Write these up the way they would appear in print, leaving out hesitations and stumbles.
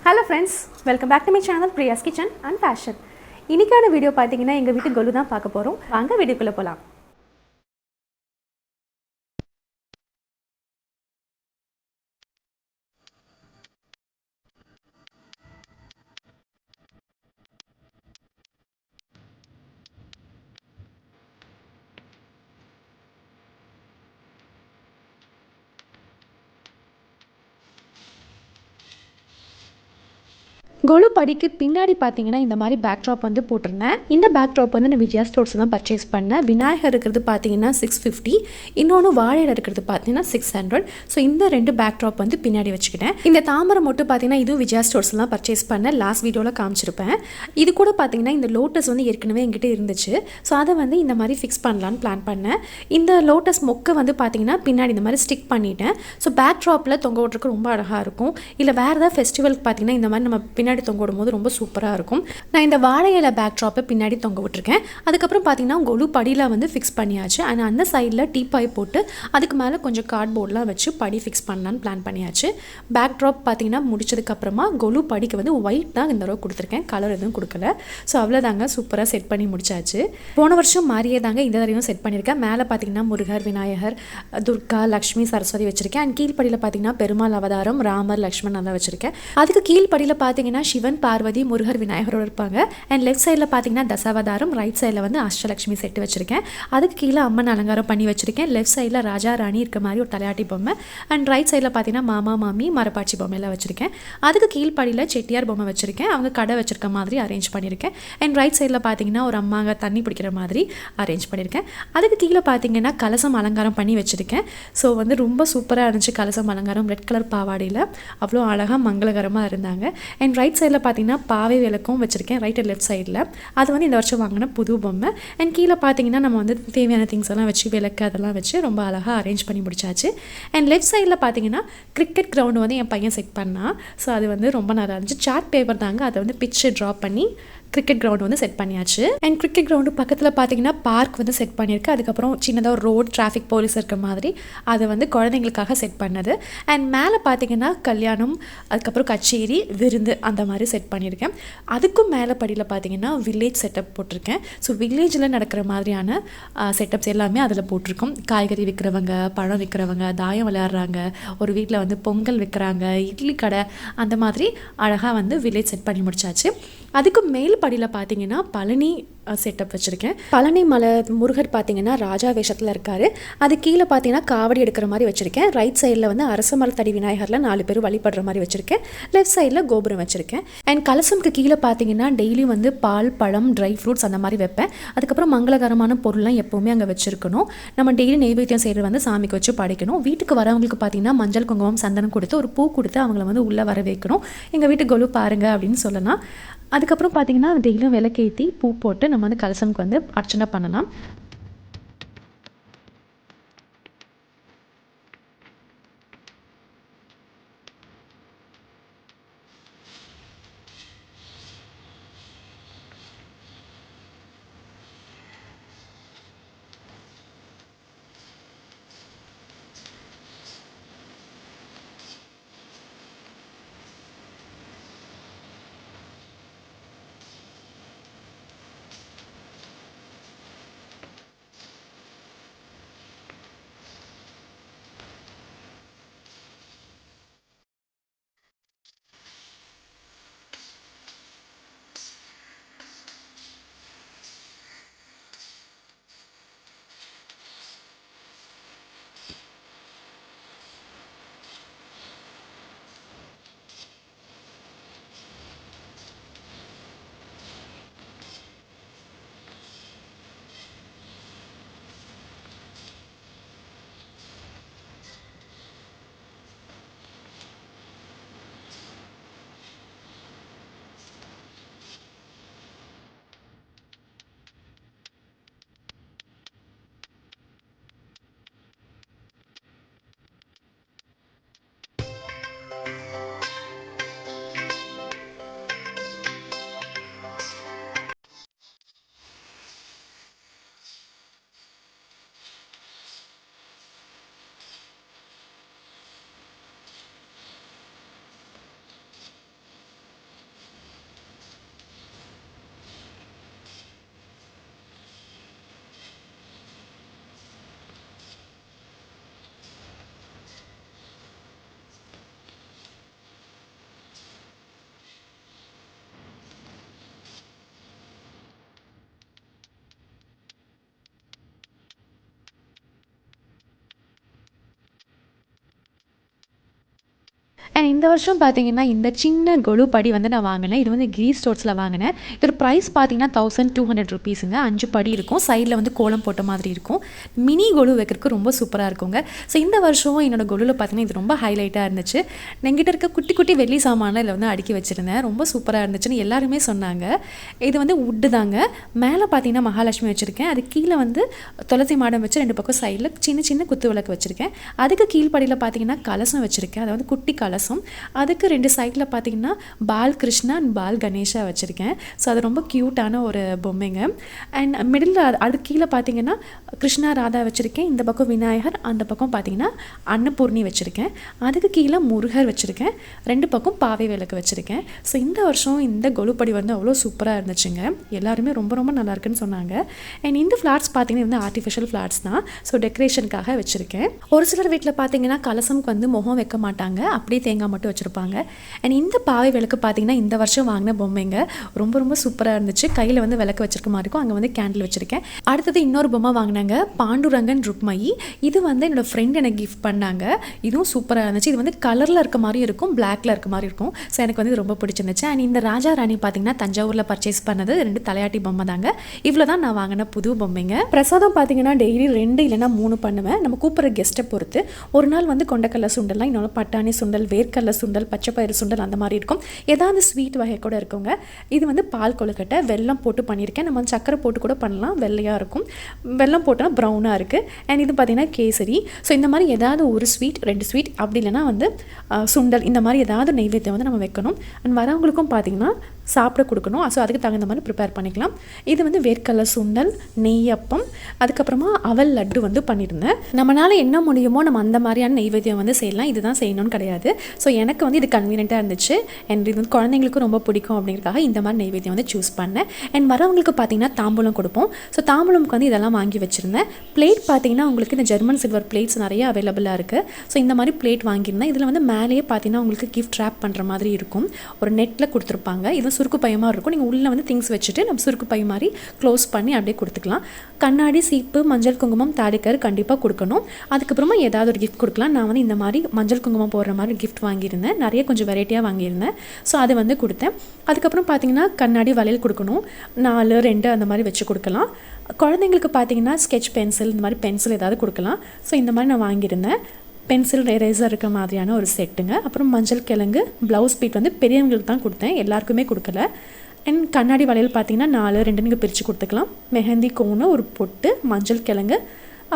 Hello friends, welcome back to my channel Priya's Kitchen and Fashion. இன்னைக்கான video பாத்தீங்கன்னா எங்க வீட்டு கொலு தான் பார்க்க போறோம். வாங்க வீடியோக்குள்ள போலாம். கொலு படிக்கு பின்னாடி பார்த்தீங்கன்னா இந்த மாதிரி பேக்ட்ராப் வந்து போட்டிருந்தேன். இந்த பேக்ட்ராப் வந்து நான் விஜயா ஸ்டோர்ஸ் தான் பர்ச்சேஸ் பண்ணேன். விநாயகர் இருக்கிறது பார்த்தீங்கன்னா 650, இன்னொன்று வாழையில் இருக்கிறது பார்த்தீங்கன்னா 600. ஸோ இந்த ரெண்டு பேக்ட்ராப் வந்து பின்னாடி வச்சுக்கிட்டேன். இந்த தாமரை மட்டும் பார்த்தீங்கன்னா இதுவும் விஜயா ஸ்டோர்ஸ் தான் பர்ச்சேஸ் பண்ணேன். லாஸ்ட் வீடியோவில் காமிச்சிருப்பேன். இது கூட பார்த்தீங்கன்னா இந்த லோட்டஸ் வந்து ஏற்கனவே எங்கிட்ட இருந்துச்சு. ஸோ அதை வந்து இந்த மாதிரி ஃபிக்ஸ் பண்ணலான்னு பிளான் பண்ணேன். இந்த லோட்டஸ் மொக்கை வந்து பார்த்தீங்கன்னா பின்னாடி இந்த மாதிரி ஸ்டிக் பண்ணிட்டேன். ஸோ பேக்ட்ராப்பில் தொங்க விட்றதுக்கு ரொம்ப அழகாக இருக்கும். இல்லை வேறு ஏதாவது ஃபெஸ்டிவலுக்கு பார்த்தீங்கன்னா இந்த மாதிரி நம்ம பின்னாடி தொங்க விடும்போது ரொம்ப சூப்பராக இருக்கும். நான் இந்த வாழை இலை பேக்ட்ராப்பை பின்னாடி தொங்க விட்டுருக்கேன். அதுக்கப்புறம் பார்த்தீங்கன்னா கொலு படியில் வந்து ஃபிக்ஸ் பண்ணியாச்சு. ஆனால் அந்த சைடில் டீப்பாய் போட்டு அதுக்கு மேலே கொஞ்சம் கார்ட்போர்ட்லாம் வச்சு படி ஃபிக்ஸ் பண்ணலான்னு பிளான் பண்ணியாச்சு. பேக்ட்ராப் பார்த்தீங்கன்னா முடிச்சதுக்கப்புறமா கொலு படிக்கு வந்து ஒயிட் தான் இந்த தடவை கொடுத்துருக்கேன், கலர் எதுவும் கொடுக்கல. ஸோ அவ்வளோதாங்க, சூப்பராக செட் பண்ணி முடிச்சாச்சு. போன வருஷம் மாதிரியே தாங்க இந்த தடவையும் செட் பண்ணியிருக்கேன். மேலே பார்த்தீங்கன்னா முருகர், விநாயகர், துர்கா, லக்ஷ்மி, சரஸ்வதி வச்சுருக்கேன். அண்ட் கீழ்படியில் பார்த்தீங்கன்னா பெருமாள் அவதாரம், ராமர், லக்ஷ்மண் தான் வச்சுருக்கேன். அதுக்கு கீழ்படியில் பார்த்தீங்கன்னா சிவன், பார்வதி, முருகர், விநாயகரோடு இருப்பாங்க. அண்ட் லெஃப்ட் சைடில் பார்த்தீங்கன்னா தசாவதாரம், ரைட் சைடில் வந்து அஷ்டலக்ஷ்மி செட்டு வச்சுருக்கேன். அதுக்கு கீழே அம்மன் அலங்காரம் பண்ணி வச்சுருக்கேன். லெஃப்ட் சைடில் ராஜா ராணி இருக்க மாதிரி ஒரு தலையாட்டி பொம்மை. அண்ட் ரைட் சைடில் பார்த்தீங்கன்னா மாமா மாமி மரப்பாச்சி பொம்மையெல்லாம் வச்சுருக்கேன். அதுக்கு கீழ்படியில் செட்டியார் பொம்மை வச்சுருக்கேன். அவங்க கடை வச்சுருக்க மாதிரி அரேஞ்ச் பண்ணியிருக்கேன். அண்ட் ரைட் சைடில் பார்த்தீங்கன்னா ஒரு அம்மாங்க தண்ணி பிடிக்கிற மாதிரி அரேஞ்ச் பண்ணியிருக்கேன். அதுக்கு கீழே பார்த்தீங்கன்னா கலசம் அலங்காரம் பண்ணி வச்சுருக்கேன். ஸோ வந்து ரொம்ப சூப்பராக இருந்துச்சு கலசம் அலங்காரம். ரெட் கலர் பாவாடையில் அவ்வளோ அழகாக மங்களகரமாக இருந்தாங்க. அண்ட் ரைட் சைடில் பார்த்தீங்கன்னா பாவை விளக்கும் வச்சுருக்கேன், ரைட் அண்ட் லெஃப்ட் சைடில். அது வந்து இந்த வருஷம் வாங்கின புது பொம்மை. அண்ட் கீழே பார்த்தீங்கன்னா நம்ம வந்து தேவையான திங்ஸ் எல்லாம் வச்சு விளக்கு அதெல்லாம் வச்சு ரொம்ப அழகாக அரேஞ்ச் பண்ணி முடிச்சாச்சு. அண்ட் லெஃப்ட் சைடில் பார்த்தீங்கன்னா கிரிக்கெட் கிரவுண்டு வந்து என் பையன் செட் பண்ணான். ஸோ அது வந்து ரொம்ப நல்லா இருந்துச்சு. சார்ட் பேப்பர் தாங்க, அதை வந்து பிச்சு ட்ரா பண்ணி கிரிக்கெட் கிரவுண்டு வந்து செட் பண்ணியாச்சு. அண்ட் கிரிக்கெட் கிரவுண்டு பக்கத்தில் பார்த்தீங்கன்னா பார்க் வந்து செட் பண்ணியிருக்கு. அதுக்கப்புறம் சின்னதாக ஒரு ரோட் டிராஃபிக் போலீஸ் இருக்க மாதிரி அது வந்து குழந்தைங்களுக்காக செட் பண்ணது. அண்ட் மேலே பார்த்தீங்கன்னா கல்யாணம், அதுக்கப்புறம் கச்சேரி, விருந்து அந்த மாதிரி செட் பண்ணியிருக்கேன். அதுக்கும் மேலே படியில் பார்த்தீங்கன்னா வில்லேஜ் செட்டப் போட்டிருக்கேன். ஸோ வில்லேஜில் நடக்கிற மாதிரியான செட்டப்ஸ் எல்லாமே அதில் போட்டிருக்கோம். காய்கறி விற்கிறவங்க, பழம் விற்கிறவங்க, தாயம் விளையாடுறாங்க, ஒரு வீட்டில் வந்து பொங்கல் விற்கிறாங்க, இட்லி கடை, அந்த மாதிரி அழகாக வந்து வில்லேஜ் செட் பண்ணி முடிச்சாச்சு. அதுக்கு மேல் படியில் பார்த்தீங்கன்னா பழனி செட்டப் வச்சுருக்கேன். பழனி மலை முருகர் பார்த்தீங்கன்னா ராஜா வேஷத்தில் இருக்கார். அது கீழே பார்த்தீங்கன்னா காவடி எடுக்கிற மாதிரி வச்சுருக்கேன். ரைட் சைடில் வந்து அரச மரத்தடி விநாயகரில் 4 பேர் வழிபடுற மாதிரி வச்சுருக்கேன். லெஃப்ட் சைடில் கோபுரம் வச்சுருக்கேன். அண்ட் கலசம்க்கு கீழே பார்த்தீங்கன்னா டெய்லி வந்து பால், பழம், ட்ரை ஃப்ரூட்ஸ் அந்த மாதிரி வைப்பேன். அதுக்கப்புறம் மங்களகரமான பொருள்லாம் எப்போவுமே அங்கே வச்சுருக்கணும். நம்ம டெய்லி நெய்வேத்தியம் செய்கிறது வந்து சாமிக்கு வச்சு படைக்கணும். வீட்டுக்கு வரவங்களுக்கு பார்த்தீங்கன்னா மஞ்சள், குங்குமம், சந்தனம் கொடுத்து ஒரு பூ கொடுத்து அவங்கள வந்து உள்ளே வர வைக்கணும். எங்கள் வீட்டு கொலு பாருங்க அப்படின்னு சொல்லலாம். அதுக்கப்புறம் பார்த்தீங்கன்னா டெய்லியும் விளக்கேற்றி பூ போட்டு நம்ம வந்து கலசம்க்கு வந்து அர்ச்சனை பண்ணலாம். அண்ட் இந்த வருஷம் பார்த்தீங்கன்னா இந்த சின்ன கொலு படி வந்து நான் வாங்கினேன். இது வந்து கிரி ஸ்டோர்ஸில் வாங்கினேன். இதோட ப்ரைஸ் பார்த்தீங்கன்னா 1200 rupeesங்க. 5 படி இருக்கும். சைடில் வந்து கோலம் போட்ட மாதிரி இருக்கும். மினி கொலு வைக்கிறதுக்கு ரொம்ப சூப்பராக இருக்குங்க. ஸோ இந்த வருஷம் என்னோட கொலுவில் பார்த்தீங்கன்னா இது ரொம்ப ஹைலைட்டாக இருந்துச்சு. என்கிட்ட இருக்க குட்டி குட்டி வெள்ளி சாமான்லாம் இதில் வந்து அடுக்கி வச்சுருந்தேன். ரொம்ப சூப்பராக இருந்துச்சுன்னு எல்லாருமே சொன்னாங்க. இது வந்து உட்டு தாங்க. மேலே பார்த்தீங்கன்னா மகாலட்சுமி வச்சுருக்கேன். அது கீழே வந்து துளசி மாடம் வச்சு 2 பக்கம் சைடில் சின்ன சின்ன குத்து விளக்கு வச்சுருக்கேன். அதுக்கு கீழ்ப்படியில் பார்த்தீங்கன்னா கலசம் வச்சுருக்கேன். அதாவது குட்டி கலசம். அதுக்கு 2 சைடில் பார்த்தீங்கன்னா பால் கிருஷ்ணா அண்ட் பால் கணேஷா வச்சுருக்கேன். ஸோ அது ரொம்ப க்யூட்டான ஒரு பொம்மைங்க. அண்ட் மிடில் அது கீழே பார்த்தீங்கன்னா கிருஷ்ணா ராதா வச்சுருக்கேன். இந்த பக்கம் விநாயகர், அந்த பக்கம் பார்த்தீங்கன்னா அன்னபூர்ணி வச்சுருக்கேன். அதுக்கு கீழே முருகர் வச்சுருக்கேன். 2 பக்கம் பாவை விளக்கு வச்சுருக்கேன். ஸோ இந்த வருஷம் இந்த கொலுப்படி வந்து அவ்வளோ சூப்பராக இருந்துச்சுங்க. எல்லாருமே ரொம்ப ரொம்ப நல்லா இருக்குன்னு சொன்னாங்க. அண்ட் இந்த ஃப்ளார்ஸ் பார்த்தீங்கன்னா வந்து ஆர்டிஃபிஷியல் ஃப்ளார்ஸ் தான். ஸோ டெக்கரேஷனுக்காக வச்சுருக்கேன். ஒரு சிலர் வீட்டில் பார்த்தீங்கன்னா கலசம்க்கு வந்து முகம் வைக்க மாட்டாங்க, அப்படியே தேங்காய் மட்டும் வச்சுருப்பாங்க. அண்ட் இந்த பாவை விளக்கு பார்த்தீங்கன்னா இந்த வருஷம் வாங்கின பொம்மைங்க. ரொம்ப ரொம்ப சூப்பராக இருந்துச்சு. கையில் வந்து விளக்கு வச்சிருக்க மாதிரி இருக்கும். அங்கே வந்து கேண்டில் வச்சுருக்கேன். அடுத்தது இன்னொரு பொம்மை வாங்கினாங்க, பாண்டுரங்கன் ருக்மயி. இது வந்து என்னோடய ஃப்ரெண்ட் எனக்கு கிஃப்ட் பண்ணாங்க. இதுவும் சூப்பராக இருந்துச்சு. இது வந்து கலரில் இருக்க மாதிரி இருக்கும், பிளாக்ல இருக்க மாதிரி இருக்கும். ஸோ எனக்கு வந்து இது ரொம்ப பிடிச்சிருந்துச்சு. அண்ட் இந்த ராஜா ராணி பார்த்தீங்கன்னா தஞ்சாவூரில் பர்ச்சேஸ் பண்ணது 2 தலையாட்டி பொம்மை தாங்க. இவ்வளோ தான் நான் வாங்கின புது பொம்மைங்க. பிரசாதம் பார்த்தீங்கன்னா டெய்லி 2 இல்லைனா 3 பண்ணுவேன். நம்ம கூப்பிட்ற கெஸ்ட்டை பொறுத்து. ஒரு நாள் வந்து கொண்டக்கடலை சுண்டல்லாம், இன்னொரு பட்டாணி சுண்டல், வேர்க்கடலை சுண்டல், பச்சைப்பயிறு சுண்டல் அந்த மாதிரி இருக்கும். ஏதாவது ஸ்வீட் வகை கூட இருக்குங்க. இது வந்து பால் கொழுக்கட்டை வெல்லம் போட்டு பண்ணியிருக்கேன். நம்ம வந்து சக்கரை போட்டு கூட பண்ணலாம், வெள்ளையாக இருக்கும். வெல்லம் போட்டோன்னா ப்ரௌனாக இருக்குது. அண்ட் இது பார்த்திங்கன்னா கேசரி. ஸோ இந்த மாதிரி ஏதாவது ஒரு ஸ்வீட், 2 ஸ்வீட், அப்படி இல்லைனா வந்து சுண்டல், இந்த மாதிரி ஏதாவது நெய்வேத்தியம் வந்து நம்ம வைக்கணும். அண்ட் வரவங்களுக்கும் பார்த்திங்கன்னா சாப்பிட கொடுக்கணும். ஸோ அதுக்கு தகுந்த மாதிரி ப்ரிப்பேர் பண்ணிக்கலாம். இது வந்து வேர்க்கடலை சுண்டல், நெய்யப்பம், அதுக்கப்புறமா அவல் லட்டு வந்து பண்ணியிருந்தேன். நம்மளால் என்ன முடியுமோ நம்ம அந்த மாதிரியான நெய்வேத்தியம் வந்து செய்யலாம். இதுதான் செய்யணும்னு கிடையாது. ஸோ எனக்கு வந்து இது கன்வீனியண்ட்டாக இருந்துச்சு. அண்ட் இது வந்து குழந்தைங்களுக்கும் ரொம்ப பிடிக்கும் அப்படிங்கிறதுக்காக இந்த மாதிரி நெய்வேத்தியம் வந்து சூஸ் பண்ணேன். அண்ட் வரவங்களுக்கு பார்த்திங்கன்னா தாம்பூலம் கொடுப்போம். ஸோ தாம்பூலமுக்கு வந்து இதெல்லாம் வாங்கி வச்சுருந்தேன். பிளேட் பார்த்திங்கன்னா உங்களுக்கு இந்த ஜெர்மன் சில்வர் பிளேட்ஸ் நிறைய அவைலபிளாக இருக்குது. ஸோ இந்த மாதிரி பிளேட் வாங்கியிருந்தேன். இதில் வந்து மேலேயே பார்த்திங்கன்னா உங்களுக்கு கிஃப்ட் ரேப் பண்ணுற மாதிரி இருக்கும். ஒரு நெட்டில் கொடுத்துருப்பாங்க. இது சுருக்கு பை மாதிரி இருக்கும். நீங்கள் உள்ளே வந்து திங்ஸ் வச்சுட்டு நம்ம சுருக்கு பை மாதிரி க்ளோஸ் பண்ணி அப்படியே கொடுத்துக்கலாம். கண்ணாடி, சீப்பு, மஞ்சள் குங்குமம், தாடிக்கர் கண்டிப்பாக கொடுக்கணும். அதுக்கப்புறமா ஏதாவது ஒரு கிஃப்ட் கொடுக்கலாம். நான் வந்து இந்த மாதிரி மஞ்சள் குங்குமம் போடுற மாதிரி கிஃப்ட் வாங்கியிருந்தேன். நிறைய கொஞ்சம் வெரைட்டியாக வாங்கியிருந்தேன். ஸோ அது வந்து கொடுத்தேன். அதுக்கப்புறம் பார்த்தீங்கன்னா கண்ணாடி வளையல் கொடுக்கணும். 4, 2 அந்த மாதிரி வச்சு கொடுக்கலாம். குழந்தைங்களுக்கு பார்த்தீங்கன்னா ஸ்கெட்ச் பென்சில், இந்த மாதிரி பென்சில் ஏதாவது கொடுக்கலாம். ஸோ இந்த மாதிரி நான் வாங்கியிருந்தேன். பென்சில், எரேசர் இருக்கிற மாதிரியான ஒரு செட்டுங்க. அப்புறம் மஞ்சள் கிழங்கு, ப்ளவுஸ் பீட் வந்து பெரியவங்களுக்கு தான் கொடுத்தேன், எல்லாருக்குமே கொடுக்கல. அண்ட் கண்ணாடி வளையல் பார்த்தீங்கன்னா 4, 2 நீங்கள் பிரித்து கொடுத்துக்கலாம். மெஹந்தி கோனு, ஒரு பொட்டு, மஞ்சள் கிழங்கு,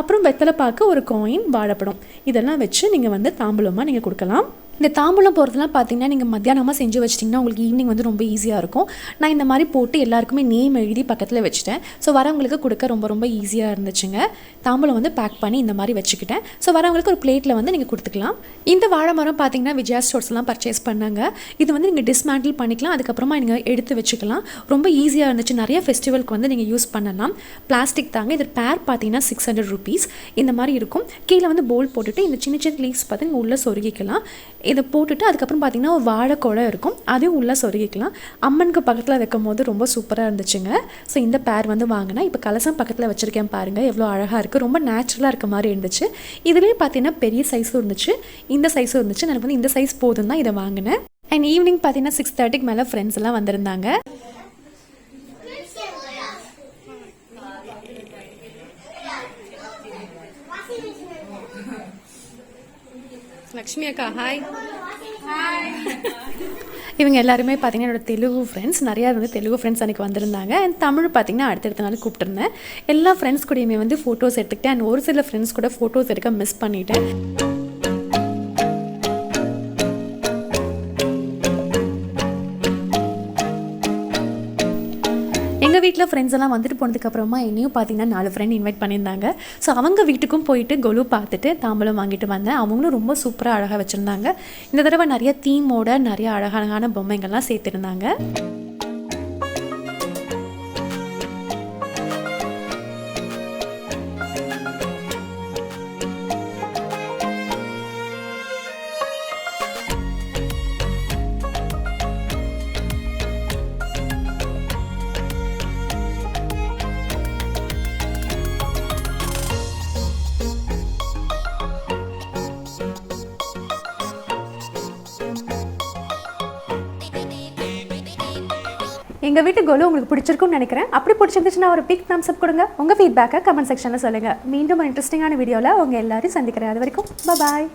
அப்புறம் வெத்தலை பாக்கு, ஒரு காயின், வாழைப்படம், இதெல்லாம் வச்சு நீங்கள் வந்து தாம்பூலமாக நீங்கள் கொடுக்கலாம். இந்த தாம்பூலம் போகிறதுலாம் பார்த்தீங்கன்னா நீங்கள் மத்தியானமாக செஞ்சு வச்சிட்டிங்கன்னா உங்களுக்கு ஈவினிங் வந்து ரொம்ப ஈஸியாக இருக்கும். நான் இந்த மாதிரி போட்டு எல்லாருக்குமே நேம் எழுதி பக்கத்தில் வச்சுட்டேன். ஸோ வரவங்களுக்கு கொடுக்க ரொம்ப ரொம்ப ஈஸியாக இருந்துச்சுங்க. தாம்பூலம் வந்து பேக் பண்ணி இந்த மாதிரி வச்சுக்கிட்டேன். ஸோ வரவங்களுக்கு ஒரு பிளேட்டில் வந்து நீங்கள் கொடுத்துக்கலாம். இந்த வாழை மரம் பார்த்தீங்கன்னா விஜயா ஸ்டோர்ஸ்லாம் பர்ச்சேஸ் பண்ணாங்க. இது வந்து நீங்கள் டிஸ்மேண்டில் பண்ணிக்கலாம். அதுக்கப்புறமா நீங்கள் எடுத்து வச்சுக்கலாம். ரொம்ப ஈஸியாக இருந்துச்சு. நிறைய ஃபெஸ்டிவலுக்கு வந்து நீங்கள் யூஸ் பண்ணலாம். பிளாஸ்டிக் தாங்க. இது பேர் பார்த்தீங்கன்னா 600 rupees இந்த மாதிரி இருக்கும். கீழே வந்து போல் போட்டுட்டு இந்த சின்ன சின்ன லீவ்ஸ் பார்த்து உள்ளே சொருகிக்கலாம். இதை போட்டுட்டு அதுக்கப்புறம் பார்த்திங்கன்னா ஒரு வாழைக்கோலை இருக்கும், அதையும் உள்ளே சொருகிக்கலாம். அம்மனுக்கு பக்கத்தில் வைக்கும் போது ரொம்ப சூப்பராக இருந்துச்சுங்க. ஸோ இந்த பேர் வந்து வாங்கினேன். இப்போ கலசம் பக்கத்தில் வச்சுருக்கேன் பாருங்கள், எவ்வளோ அழகாக இருக்குது. ரொம்ப நேச்சுரலாக இருக்க மாதிரி இருந்துச்சு. இதுலேயே பார்த்தீங்கன்னா பெரிய சைஸும் இருந்துச்சு, இந்த சைஸும் இருந்துச்சு. எனக்கு வந்து இந்த சைஸ் போதும் தான் இதை வாங்கினேன். அண்ட் ஈவினிங் பார்த்தீங்கன்னா 6:30க்கு மேலே ஃப்ரெண்ட்ஸ் எல்லாம் வந்திருந்தாங்க. லக்ஷ்மி அக்கா ஹாய். இவங்க எல்லாருமே பார்த்தீங்கன்னா என்னோட தெலுங்கு ஃப்ரெண்ட்ஸ். நிறையா வந்து தெலுங்கு ஃப்ரெண்ட்ஸ் அன்றைக்கி வந்திருந்தாங்க. அண்ட் தமிழ் பார்த்தீங்கன்னா அடுத்தடுத்த நாள் கூப்பிட்டுருந்தேன். எல்லா ஃப்ரெண்ட்ஸ் கூடயுமே வந்து ஃபோட்டோஸ் எடுத்துக்கிட்டேன். அண்ட் ஒரு சில ஃப்ரெண்ட்ஸ் கூட ஃபோட்டோஸ் எடுக்க மிஸ் பண்ணிட்டேன். எங்கள் வீட்டில் ஃப்ரெண்ட்ஸ் எல்லாம் வந்துட்டு போனதுக்கப்புறமா என்னையும் பார்த்தீங்கன்னா 4 ஃப்ரெண்ட் இன்வைட் பண்ணியிருந்தாங்க. ஸோ அவங்க வீட்டுக்கும் போயிட்டு கொலு பார்த்துட்டு தாம்பூலம் வாங்கிட்டு வந்தேன். அவங்களும் ரொம்ப சூப்பராக அழகாக வச்சுருந்தாங்க. இந்த தடவை நிறைய தீமோட நிறைய அழகான பொம்மைகள்லாம் சேர்த்துருந்தாங்க. எங்கள் வீட்டு கோலு உங்களுக்கு பிடிச்சிருக்கும்னு நினைக்கிறேன். அப்படி பிடிச்சிருந்துச்சுன்னா ஒரு பிக் தம்ஸ் அப் கொடுங்க. உங்கள் ஃபீட்பேக்கை கமெண்ட் செக்ஷனில் சொல்லுங்கள். மீண்டும் இன்ட்ரெஸ்டிங்கான வீடியோவில் உங்கள் எல்லாரையும் சந்திக்கிறேன். அது வரைக்கும் பாய்.